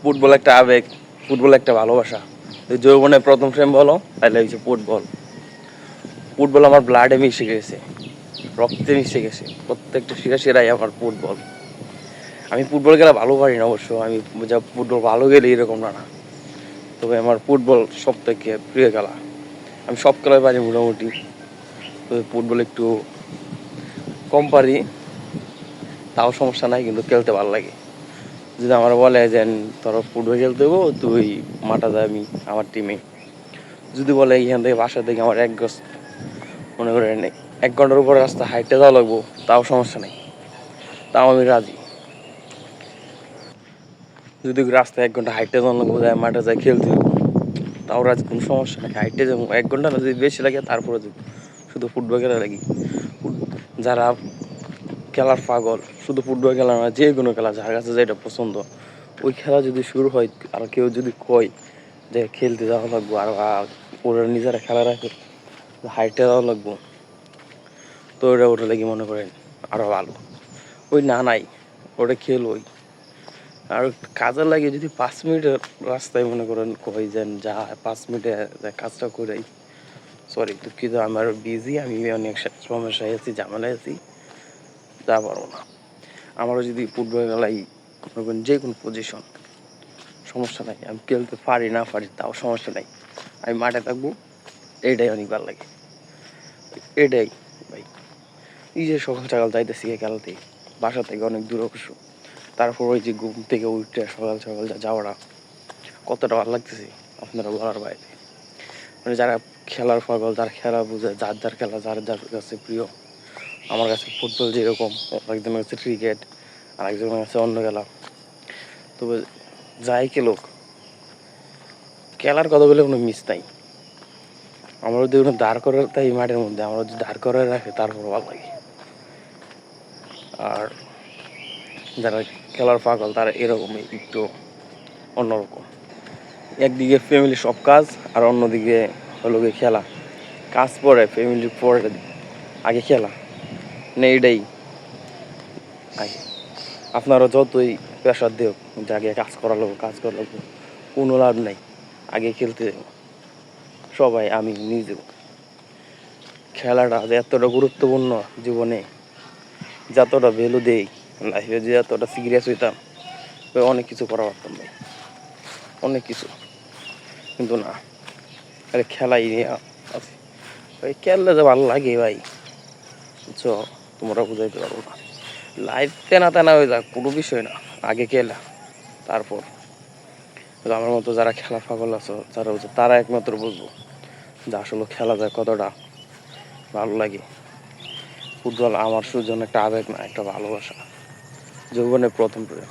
Football একটা আবেগ, football একটা ভালোবাসা। যৌবনের প্রথম প্রেম বলো তাহলে হচ্ছে ফুটবল। ফুটবল আমার ব্লাডে মিশে গেছে, রক্তে মিশে গেছে। প্রত্যেকটা শিরাশিরাই আমার ফুটবল। আমি ফুটবল খেলা ভালো পারি না অবশ্য, আমি যা ফুটবল ভালো গেলে এরকম না, তবে আমার ফুটবল সব থেকে প্রিয় খেলা। আমি সব খেলাই পারি মোটামুটি, তবে ফুটবল একটু কম পারি, তাও সমস্যা নাই, কিন্তু খেলতে ভালো লাগে। যদি আমার বলে যে তোর ফুটবল খেলতে দেবো, তুই মাঠে যাবি আমার টিমে। যদি বলে এখান থেকে বাসা থেকে আমার এক গজ মনে করেন 1 ঘন্টার উপরে রাস্তা হাইটে যাওয়া লাগবো, তাও সমস্যা নেই, তাও আমি রাজি। যদি রাস্তায় 1 ঘন্টা হাইটে যাওয়া লাগবো, যায় মাঠে যায় খেলতে দেবো, তাও রাজি, কোনো সমস্যা নেই। হাইটে যাবো 1 ঘন্টা না, যদি বেশি লাগে তারপরে যাবো। শুধু ফুটবল খেলা লাগি। যারা খেলার পাগল, শুধু ফুটবল খেলা না, যে কোনো খেলা যার কাছে যেটা পছন্দ, ওই খেলা যদি শুরু হয় আর কেউ যদি কয় যে খেলতে যাওয়া লাগবো, আর ওরা নিজেরা খেলা রাখে, হাইটে যাওয়া লাগবো, তো ওটা লাগি মনে করেন আরো ভালো। ওই না নাই ওটা খেল ওই, আর কাজে লাগে যদি 5 মিনিটের রাস্তায় মনে করেন কই যেন যা 5 মিনিটে কাজটা করাই। সরি দুঃখিত, আমার বিজি, আমি অনেক সমস্যায় আছি, ঝামেলায় আছি, যা পারবো না। আমারও যদি ফুটবল খেলাই মনে করেন যে কোনো পজিশন, সমস্যা নাই, আমি খেলতে পারি না পারি তাও সমস্যা নাই, আমি মাঠে থাকবো, এইটাই অনেক ভালো লাগে। এটাই ভাই, এই যে সকাল সকাল যাইতেছি খেলতে, বাসা থেকে অনেক দূর অবশ্য, তারপর ওই যে ঘুম থেকে উঠতে সকাল সকাল যাওয়াটা কতটা ভালো লাগতেছে আপনারা বলার বাইরে। মানে যারা খেলার পাগল, যারা খেলা বুঝে, যার যার খেলা যার যার কাছে প্রিয়। আমার কাছে ফুটবল যেরকম, একজনের কাছে ক্রিকেট, আর একজনের কাছে অন্য খেলা। তবে যাই খেলুক, খেলার কথা বলে কোনো মিস নাই। আমরা যদি কোনো দাঁড় করে তাই মাঠের মধ্যে আমরা যদি দাঁড় করে রাখে, তারপর ভালো লাগে। আর যারা খেলার পাগল তারা এরকমই একটু অন্যরকম। একদিকে ফ্যামিলির সব কাজ, আর অন্যদিকে হলো গিয়ে খেলা। কাজ পরে ফ্যামিলির পরে, আগে খেলা, মানে এইটাই আগে। আপনারা যতই প্রেশার দেও যে আগে কাজ করা লাগবো, কাজ করা লাগবো, কোনো লাভ নাই, আগে খেলতে যাবো সবাই। আমি নিজেও খেলাটা যে এতটা গুরুত্বপূর্ণ জীবনে, যতটা ভ্যালু দেই লাইফে, যে এতটা সিরিয়াস হইতাম, অনেক কিছু করা পারতাম ভাই, অনেক কিছু। কিন্তু না, আরে খেলাই নিয়ে আছি ভাই, খেললে যে ভালো লাগে ভাই, বুঝছো, তোমরা বুঝাইতে পারবো না। লাইফ তেনা তেনা হয়ে যাক কোনো বিষয় না, আগে খেলা, তারপর আমার মতো যারা খেলা পাগল আছো, যারা বুঝো, তারা একমাত্র বুঝবো যে আসলে খেলা যায় কতটা ভালো লাগে। ফুটবল আমার শুধু জন্য একটা আবেগ না, একটা ভালোবাসা, যৌবনের প্রথম প্রেম।